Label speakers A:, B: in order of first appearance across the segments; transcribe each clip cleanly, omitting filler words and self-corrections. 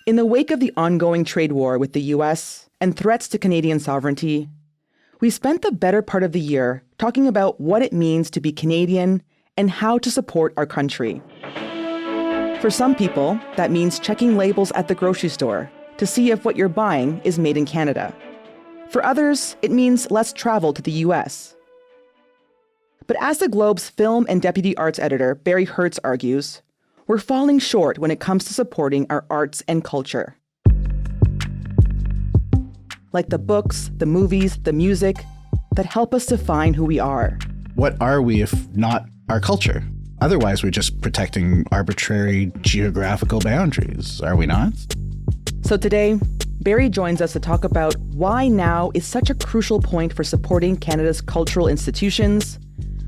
A: In the wake of the ongoing trade war with the US and threats to Canadian sovereignty, we spent the better part of the year talking about what it means to be Canadian and how to support our country. For some people, that means checking labels at the grocery store to see if what you're buying is made in Canada. For others, it means less travel to the US. But as the Globe's film and deputy arts editor, Barry Hertz, argues, we're falling short when it comes to supporting our arts and culture. Like the books, the movies, the music that help us define who we are.
B: What are we if not our culture? Otherwise, we're just protecting arbitrary geographical boundaries, are we not?
A: So today, Barry joins us to talk about why now is such a crucial point for supporting Canada's cultural institutions,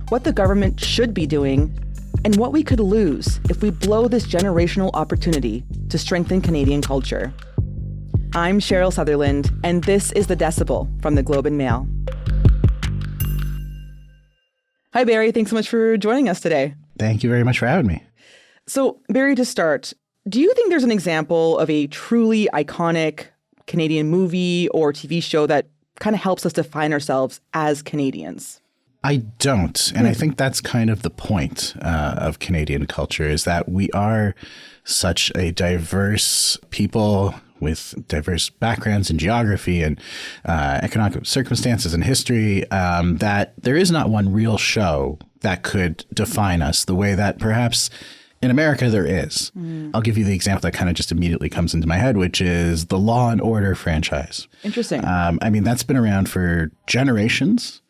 A: what the government should be doing, and what we could lose if we blow this generational opportunity to strengthen Canadian culture. I'm Cheryl Sutherland, and this is The Decibel from the Globe and Mail. Hi, Barry. Thanks so much for joining us today.
B: Thank you very much for having me.
A: So, Barry, to start, do you think there's an example of a truly iconic Canadian movie or TV show that kind of helps us define ourselves as Canadians?
B: I don't. And I think that's kind of the point of Canadian culture, is that we are such a diverse people with diverse backgrounds in geography and economic circumstances and history, that there is not one real show that could define us the way that perhaps in America there is. I'll give you the example that kind of just immediately comes into my head, which is the Law and Order franchise.
A: Interesting.
B: I mean, that's been around for generations.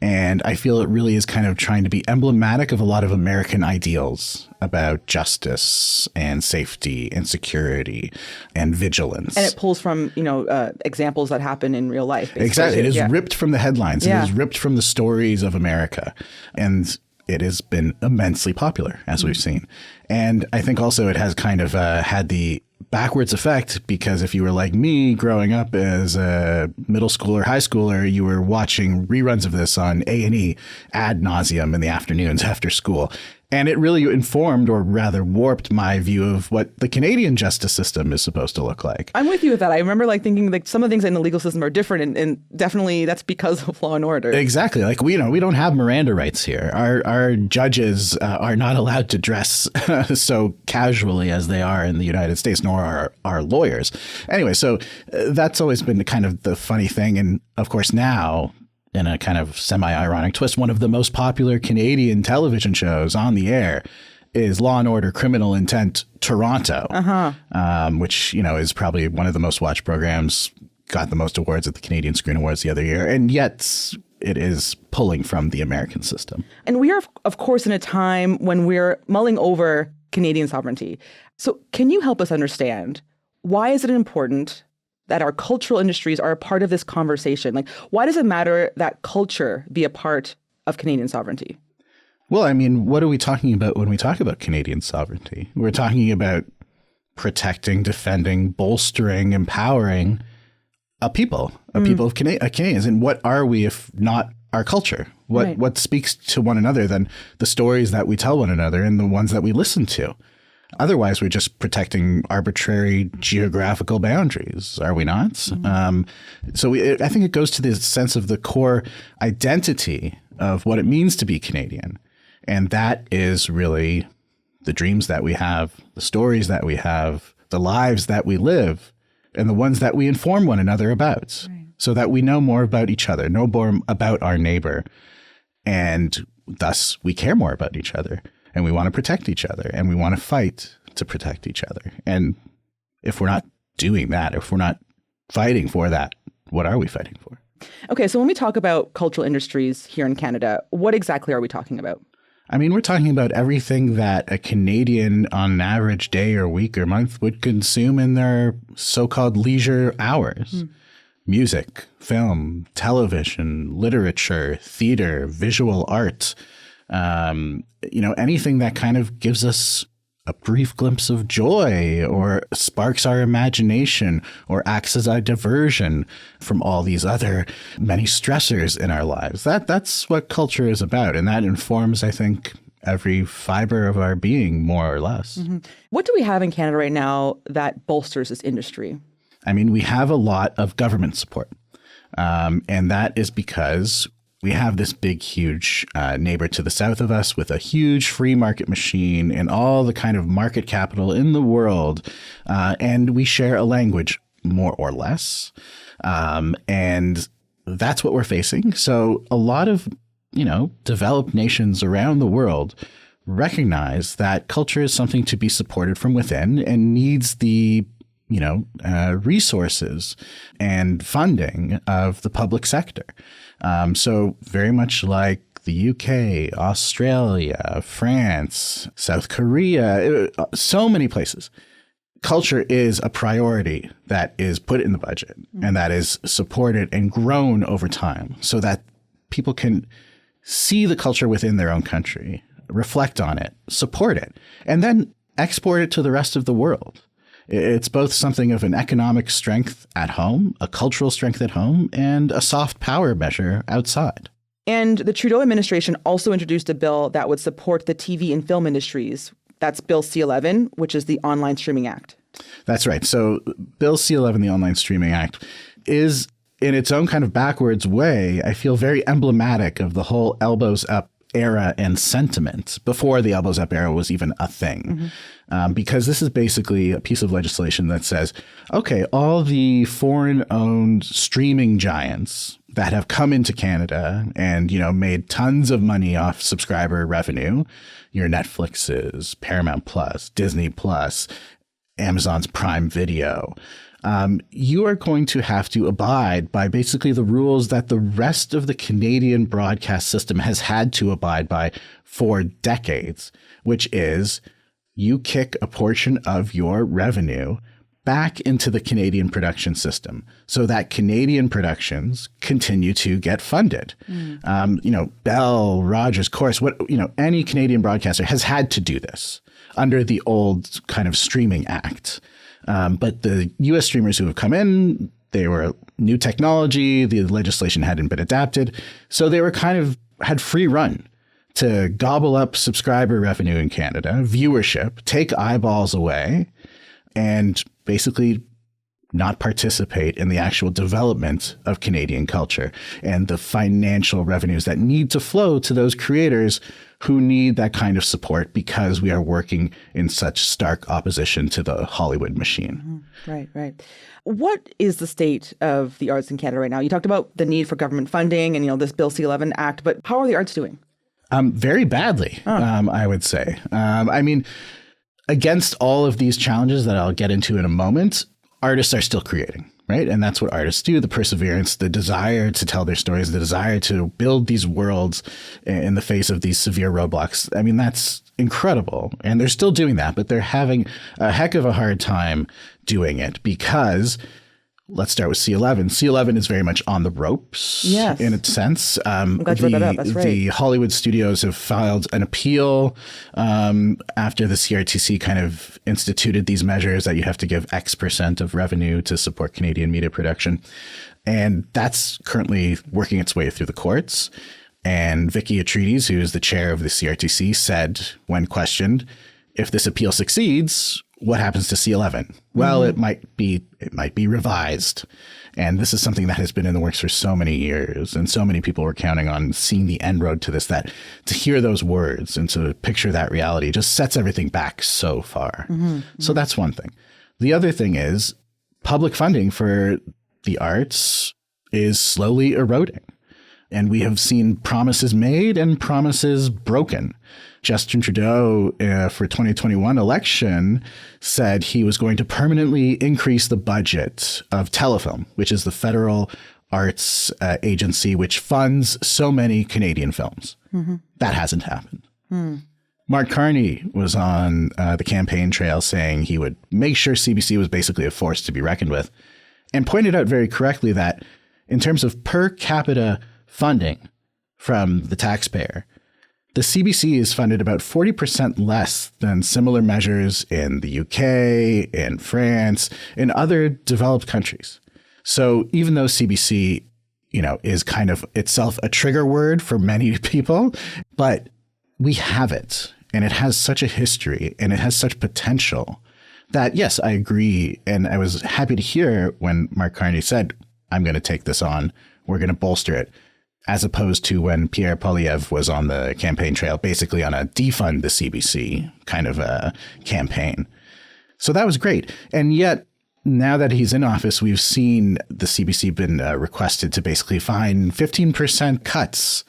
B: And I feel it really is kind of trying to be emblematic of a lot of American ideals about justice and safety and security and vigilance.
A: And it pulls from, examples that happen in real life. Basically.
B: Exactly. It is ripped from the headlines.
A: Yeah.
B: It is ripped from the stories of America. And it has been immensely popular, as we've seen. And I think also it has kind of had the backwards effect, because if you were like me growing up as a middle schooler, high schooler, you were watching reruns of this on A&E ad nauseum in the afternoons after school. And it really informed, or rather warped, my view of what the Canadian justice system is supposed to look like.
A: I'm with you with that. I remember thinking some of the things in the legal system are different, and definitely that's because of Law and Order.
B: Exactly. Like, we don't have Miranda rights here. Our judges are not allowed to dress so casually as they are in the United States, nor are our lawyers. Anyway, so that's always been kind of the funny thing. And of course now, in a kind of semi-ironic twist, one of the most popular Canadian television shows on the air is Law and Order Criminal Intent Toronto, which, is probably one of the most watched programs, got the most awards at the Canadian Screen Awards the other year. And yet it is pulling from the American system. And
A: we are, of course, in a time when we're mulling over Canadian sovereignty. So can you help us understand, why is it important that our cultural industries are a part of this conversation? Like, why does it matter that culture be a part of Canadian sovereignty?
B: Well, I mean, what are we talking about when we talk about Canadian sovereignty? We're talking about protecting, defending, bolstering, empowering a people of Canadians. And what are we if not our culture? What speaks to one another than the stories that we tell one another and the ones that we listen to? Otherwise, we're just protecting arbitrary geographical boundaries, are we not? So I think it goes to the sense of the core identity of what it means to be Canadian. And that is really the dreams that we have, the stories that we have, the lives that we live, and the ones that we inform one another about, so that we know more about each other, know more about our neighbor, and thus we care more about each other. And we want to protect each other, and we want to fight to protect each other. And if we're not doing that, if we're not fighting for that, what are we fighting for?
A: Okay, so when we talk about cultural industries here in Canada, what exactly are we talking about?
B: I mean, we're talking about everything that a Canadian on an average day or week or month would consume in their so-called leisure hours. Music, film, television, literature, theater, visual art, anything that kind of gives us a brief glimpse of joy or sparks our imagination or acts as a diversion from all these other many stressors in our lives. That's what culture is about. And that informs, I think, every fiber of our being, more or less.
A: What do we have in Canada right now that bolsters this industry?
B: I mean, we have a lot of government support. And that is because we have this big, huge neighbor to the south of us with a huge free market machine and all the kind of market capital in the world. And we share a language, more or less. And that's what we're facing. So a lot of, developed nations around the world recognize that culture is something to be supported from within and needs the resources and funding of the public sector. So very much like the UK, Australia, France, South Korea, so many places. Culture is a priority that is put in the budget and that is supported and grown over time so that people can see the culture within their own country, reflect on it, support it, and then export it to the rest of the world. It's both something of an economic strength at home, a cultural strength at home, and a soft power measure outside.
A: And the Trudeau administration also introduced a bill that would support the TV and film industries. That's Bill C11, which is the Online Streaming Act.
B: That's right. So Bill C11, the Online Streaming Act, is in its own kind of backwards way, I feel very emblematic of the whole elbows up era and sentiment before the elbows up era was even a thing. Because this is basically a piece of legislation that says, okay, all the foreign owned streaming giants that have come into Canada and, made tons of money off subscriber revenue, your Netflixes, Paramount Plus, Disney Plus, Amazon's Prime Video, you are going to have to abide by basically the rules that the rest of the Canadian broadcast system has had to abide by for decades, which is you kick a portion of your revenue back into the Canadian production system so that Canadian productions continue to get funded. Bell, Rogers, Corus, any Canadian broadcaster has had to do this under the old kind of Streaming Act. But the U.S. streamers who have come in, they were new technology. The legislation hadn't been adapted. So they were had free run to gobble up subscriber revenue in Canada, viewership, take eyeballs away, and basically not participate in the actual development of Canadian culture and the financial revenues that need to flow to those creators who need that kind of support because we are working in such stark opposition to the Hollywood machine.
A: Right. What is the state of the arts in Canada right now? You talked about the need for government funding and, this Bill C11 Act, but how are the arts doing?
B: Very badly, I would say. Against all of these challenges that I'll get into in a moment, artists are still creating, right? And that's what artists do, the perseverance, the desire to tell their stories, the desire to build these worlds in the face of these severe roadblocks. That's incredible. And they're still doing that, but they're having a heck of a hard time doing it because let's start with C11. C11 is very much on the ropes in a sense.
A: I'm glad you brought that up. That's right.
B: The Hollywood studios have filed an appeal after the CRTC kind of instituted these measures that you have to give X% of revenue to support Canadian media production. And that's currently working its way through the courts. And Vicky Atreides, who is the chair of the CRTC, said when questioned, if this appeal succeeds, what happens to C11? Well, it might be revised. And this is something that has been in the works for so many years. And so many people were counting on seeing the end road to this, that to hear those words and to picture that reality just sets everything back so far. So that's one thing. The other thing is public funding for the arts is slowly eroding. And we have seen promises made and promises broken. Justin Trudeau, for 2021 election, said he was going to permanently increase the budget of Telefilm, which is the federal arts agency which funds so many Canadian films. That hasn't happened. Mark Carney was on the campaign trail saying he would make sure CBC was basically a force to be reckoned with, and pointed out very correctly that in terms of per capita funding from the taxpayer, the CBC is funded about 40% less than similar measures in the UK, in France, in other developed countries. So even though CBC, is kind of itself a trigger word for many people, but we have it, and it has such a history, and it has such potential that, yes, I agree. And I was happy to hear when Mark Carney said, I'm going to take this on, we're going to bolster it, as opposed to when Pierre Poilievre was on the campaign trail, basically on a defund the CBC kind of a campaign. So that was great. And yet, now that he's in office, we've seen the CBC been requested to basically find 15% cuts.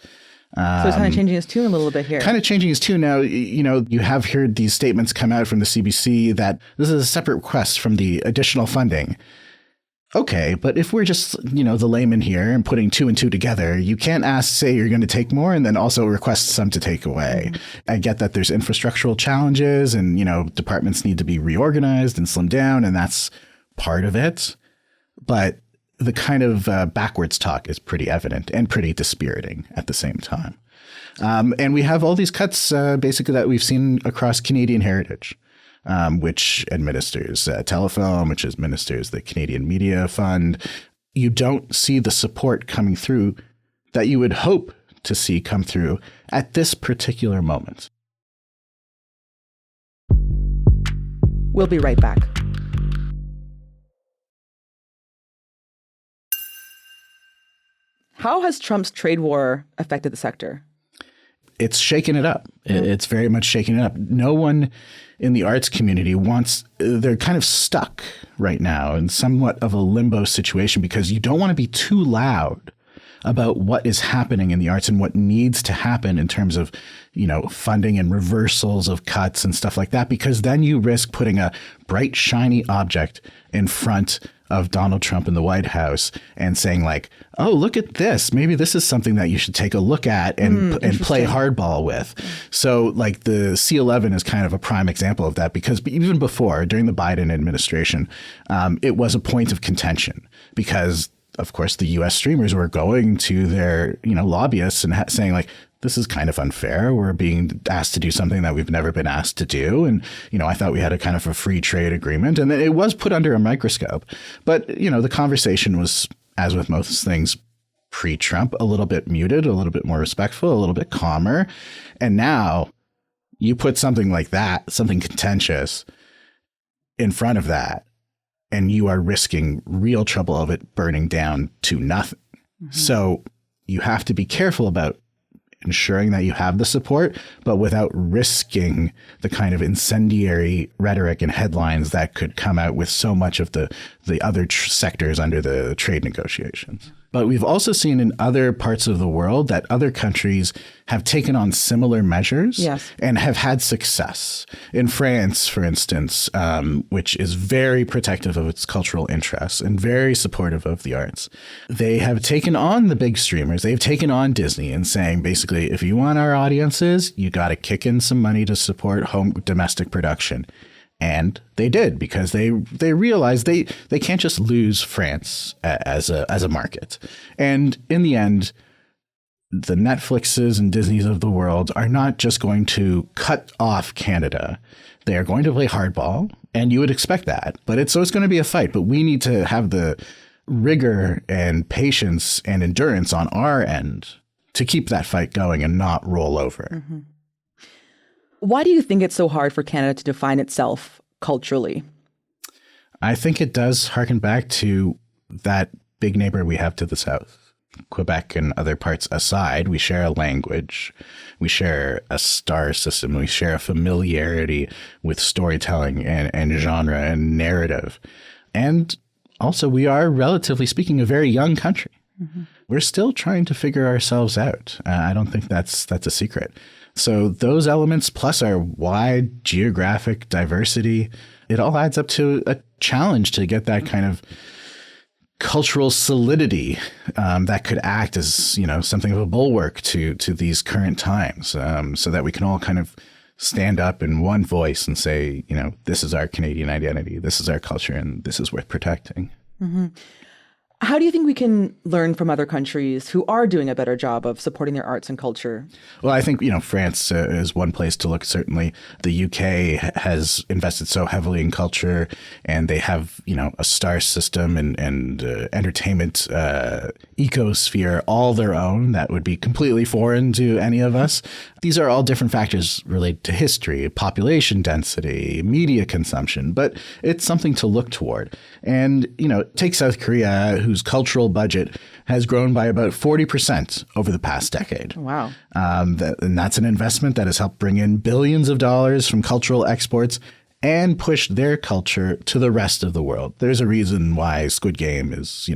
A: So it's kind of changing his tune a little bit here.
B: Kind of changing his tune now. You know, you have heard these statements come out from the CBC that this is a separate request from the additional funding. Okay, but if we're just, you know, the layman here and putting 2 and 2 together, you can't say you're going to take more and then also request some to take away. Mm-hmm. I get that there's infrastructural challenges and, you know, departments need to be reorganized and slimmed down, and that's part of it. But the kind of backwards talk is pretty evident and pretty dispiriting at the same time. And we have all these cuts basically that we've seen across Canadian Heritage, which administers Telefilm, which administers the Canadian Media Fund. You don't see the support coming through that you would hope to see come through at this particular moment.
A: We'll be right back. How has Trump's trade war affected the sector?
B: It's shaken it up. It's very much shaken it up. No one in the arts community they're kind of stuck right now in somewhat of a limbo situation because you don't want to be too loud about what is happening in the arts and what needs to happen in terms of, you know, funding and reversals of cuts and stuff like that, because then you risk putting a bright, shiny object in front of Donald Trump in the White House and saying like, oh, look at this. Maybe this is something that you should take a look at and play hardball with. So like the C11 is kind of a prime example of that, because even before, during the Biden administration, it was a point of contention because, of course, the U.S. streamers were going to their, you know, lobbyists and saying like, this is kind of unfair. We're being asked to do something that we've never been asked to do. And, you know, I thought we had a kind of a free trade agreement, and it was put under a microscope. But, you know, the conversation was, as with most things pre-Trump, a little bit muted, a little bit more respectful, a little bit calmer. And now you put something like that, something contentious in front of that, and you are risking real trouble of it burning down to nothing. Mm-hmm. So you have to be careful about ensuring that you have the support, but without risking the kind of incendiary rhetoric and headlines that could come out with so much of the other sectors under the trade negotiations. But we've also seen in other parts of the world that other countries have taken on similar measures and have had success. In France, for instance, which is very protective of its cultural interests and very supportive of the arts, they have taken on the big streamers. They've taken on Disney and saying, basically, if you want our audiences, you got to kick in some money to support home domestic production. And they did, because they realized they can't just lose France as a market. And in the end, the Netflixes and Disneys of the world are not just going to cut off Canada. They are going to play hardball, and you would expect that. But it's going to be a fight. But we need to have the rigor and patience and endurance on our end to keep that fight going and not roll over.
A: Mm-hmm. Why do you think it's so hard for Canada to define itself culturally?
B: I think it does harken back to that big neighbor we have to the south. Quebec and other parts aside, we share a language, we share a star system, we share a familiarity with storytelling and genre and narrative. And also, we are, relatively speaking, a very young country. Mm-hmm. We're still trying to figure ourselves out. I don't think that's a secret. So those elements, plus our wide geographic diversity, it all adds up to a challenge to get that kind of cultural solidity that could act as, you know, something of a bulwark to these current times, so that we can all kind of stand up in one voice and say, you know, this is our Canadian identity, this is our culture, and this is worth protecting.
A: Mm-hmm. How do you think we can learn from other countries who are doing a better job of supporting their arts and culture?
B: Well, I think, France is one place to look. Certainly, the UK has invested so heavily in culture, and they have, a star system and entertainment ecosphere all their own that would be completely foreign to any of us. These are all different factors related to history, population density, media consumption, but it's something to look toward. And, take South Korea, whose cultural budget has grown by about 40% over the past decade.
A: Wow.
B: And that's an investment that has helped bring in billions of dollars from cultural exports and push their culture to the rest of the world. There's a reason why Squid Game is,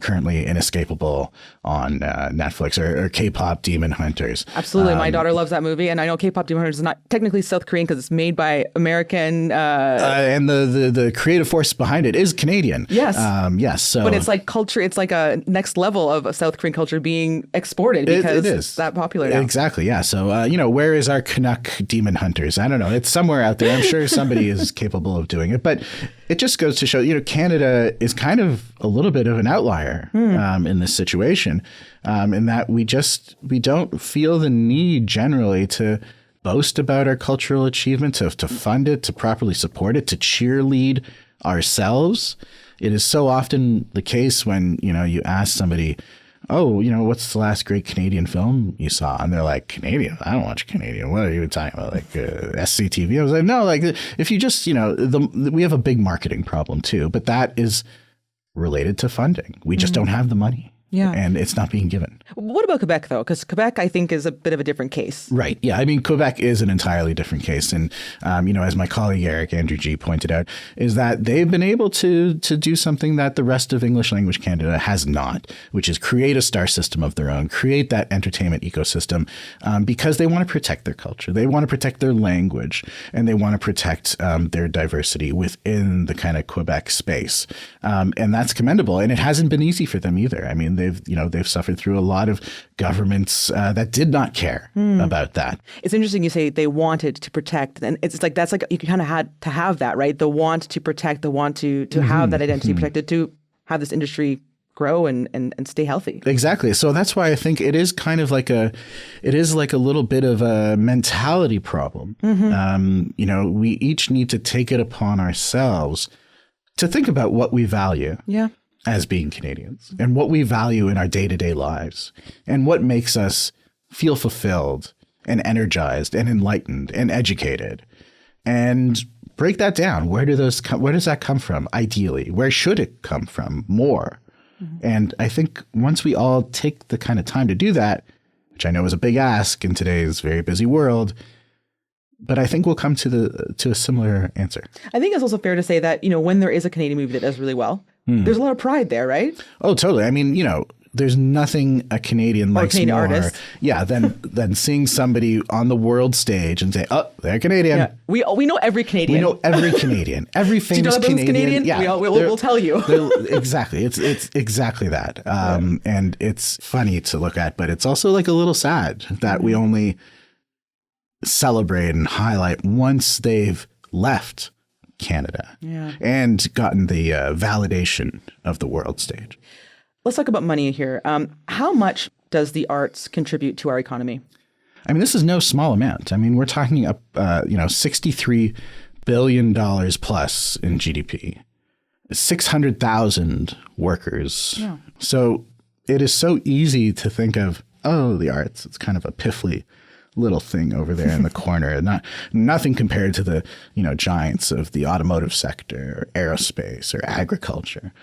B: currently inescapable on Netflix, or K-pop Demon Hunters.
A: Absolutely. My daughter loves that movie. And I know K-pop Demon Hunters is not technically South Korean because it's made by American.
B: And the creative force behind it is Canadian.
A: Yes.
B: Yes. So,
A: but it's like culture. It's like a next level of South Korean culture being exported because
B: it is.
A: It's that popular now.
B: Exactly. Yeah. So, where is our Canuck Demon Hunters? I don't know. It's somewhere out there. I'm sure somebody is capable of doing it, but it just goes to show, Canada is kind of a little bit of an outlier in this situation, in that we don't feel the need generally to boast about our cultural achievement, to fund it, to properly support it, to cheerlead ourselves. It is so often the case when, you ask somebody, oh, what's the last great Canadian film you saw? And they're like, Canadian? I don't watch Canadian. What are you talking about? Like SCTV? I was like, no, like if you just, we have a big marketing problem too, but that is related to funding. We just don't have the money.
A: Yeah.
B: And it's not being given.
A: What about Quebec, though? Because Quebec, I think, is a bit of a different case.
B: Right. Yeah. I mean, Quebec is an entirely different case. And, as my colleague Andrew G. pointed out, is that they've been able to do something that the rest of English language Canada has not, which is create a star system of their own, create that entertainment ecosystem, because they want to protect their culture. They want to protect their language, and they want to protect their diversity within the kind of Quebec space. And that's commendable. And it hasn't been easy for them either. I mean, they've suffered through a lot of governments that did not care about that.
A: It's interesting you say they wanted to protect, and it's like that's like you kind of had to have that, right? The want to protect, the want to have that identity protected, to have this industry grow and stay healthy.
B: Exactly. So that's why I think it is kind of like a little bit of a mentality problem. We each need to take it upon ourselves to think about what we value.
A: Yeah.
B: As being Canadians, and what we value in our day-to-day lives, and what makes us feel fulfilled and energized and enlightened and educated, and break that down. Where does that come from? Ideally, where should it come from more? And I think once we all take the kind of time to do that, which I know is a big ask in today's very busy world, but I think we'll come to a similar answer.
A: I think it's also fair to say that, when there is a Canadian movie that does really well, there's a lot of pride there, right?
B: Oh, totally. I mean, there's nothing a Canadian likes
A: Canadian
B: more,
A: artist.
B: than seeing somebody on the world stage and say, "Oh, they're Canadian."
A: Yeah. We know every Canadian.
B: We know every Canadian, every famous Canadian.
A: Yeah, we'll tell you.
B: Exactly. It's exactly that. And it's funny to look at, but it's also like a little sad that we only celebrate and highlight once they've left Canada and gotten the validation of the world stage.
A: Let's talk about money here. How much does the arts contribute to our economy?
B: I mean, this is no small amount. I mean, we're talking up, $63 billion plus in GDP, 600,000 workers. Yeah. So it is so easy to think of, oh, the arts, it's kind of a piffly little thing over there in the corner, nothing compared to the giants of the automotive sector, or aerospace, or agriculture.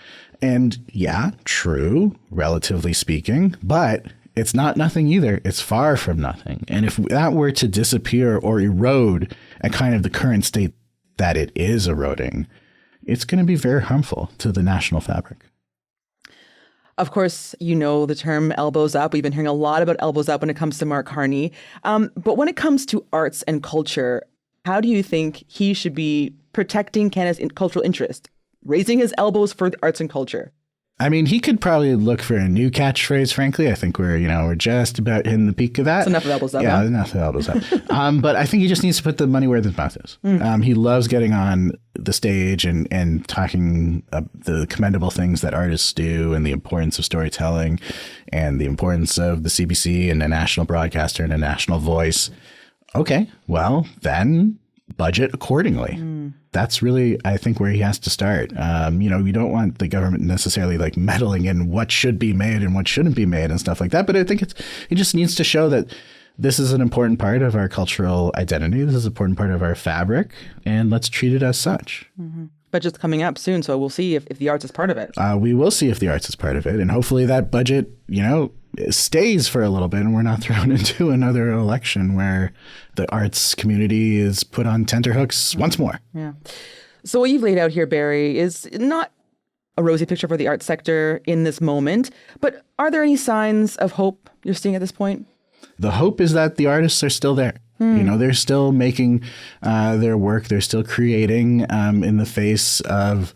B: And yeah, true, relatively speaking, but it's not nothing either. It's far from nothing. And if that were to disappear or erode at kind of the current state that it is eroding, it's going to be very harmful to the national fabric.
A: Of course, the term elbows up. We've been hearing a lot about elbows up when it comes to Mark Carney. But when it comes to arts and culture, how do you think he should be protecting Canada's cultural interest, raising his elbows for the arts and culture?
B: I mean, he could probably look for a new catchphrase, frankly. I think we're just about hitting the peak of that.
A: It's enough of elbows up.
B: Yeah,
A: huh?
B: enough of elbows up. But I think he just needs to put the money where his mouth is. He loves getting on the stage and talking the commendable things that artists do and the importance of storytelling and the importance of the CBC and a national broadcaster and a national voice. Okay, well, then budget accordingly. That's really, I think, where he has to start. We don't want the government necessarily like meddling in what should be made and what shouldn't be made and stuff like that. But I think it just needs to show that this is an important part of our cultural identity. This is an important part of our fabric, and let's treat it as such.
A: Budget's coming up soon, so we'll see if the arts is part of it.
B: We will see if the arts is part of it, and hopefully that budget, stays for a little bit, and we're not thrown into another election where the arts community is put on tenterhooks once more.
A: Yeah. So what you've laid out here, Barry, is not a rosy picture for the arts sector in this moment, but are there any signs of hope you're seeing at this point?
B: The hope is that the artists are still there. They're still making their work. They're still creating in the face of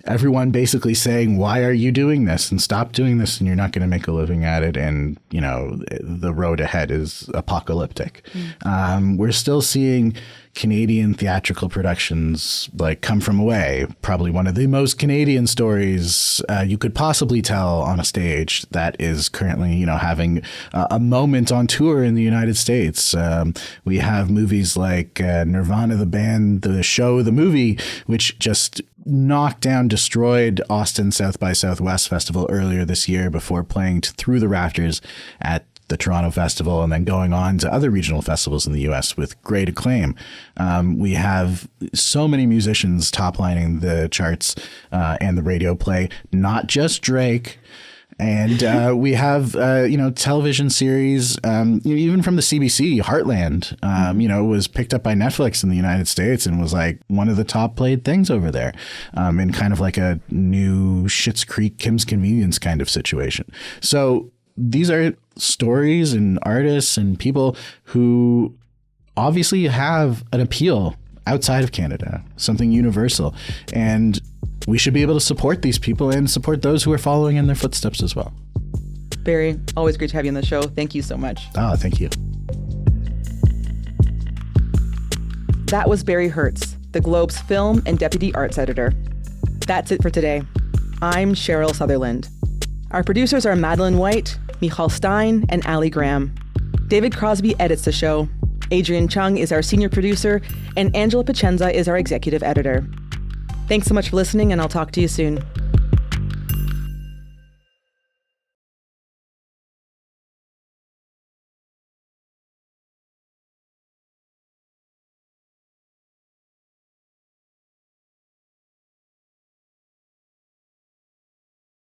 B: everyone basically saying, why are you doing this? And stop doing this, and you're not going to make a living at it. And, the road ahead is apocalyptic. We're still seeing Canadian theatrical productions like Come From Away, probably one of the most Canadian stories you could possibly tell on a stage that is currently, having a moment on tour in the United States. We have movies like Nirvana, the band, the show, the movie, which just knocked down, destroyed Austin South by Southwest Festival earlier this year before playing through the rafters at the Toronto Festival and then going on to other regional festivals in the U.S. with great acclaim. We have so many musicians top-lining the charts and the radio play, not just Drake. And we have, television series, even from the CBC, Heartland, was picked up by Netflix in the United States and was like one of the top played things over there in kind of like a new Schitt's Creek, Kim's Convenience kind of situation. So these are stories and artists and people who obviously have an appeal outside of Canada, something universal. And we should be able to support these people and support those who are following in their footsteps as well.
A: Barry, always great to have you on the show. Thank you so much.
B: Oh, thank you.
A: That was Barry Hertz, the Globe's film and deputy arts editor. That's it for today. I'm Cheryl Sutherland. Our producers are Madeline White, Michal Stein, and Ali Graham. David Crosby edits the show. Adrian Chung is our senior producer, and Angela Pacenza is our executive editor. Thanks so much for listening, and I'll talk to you soon.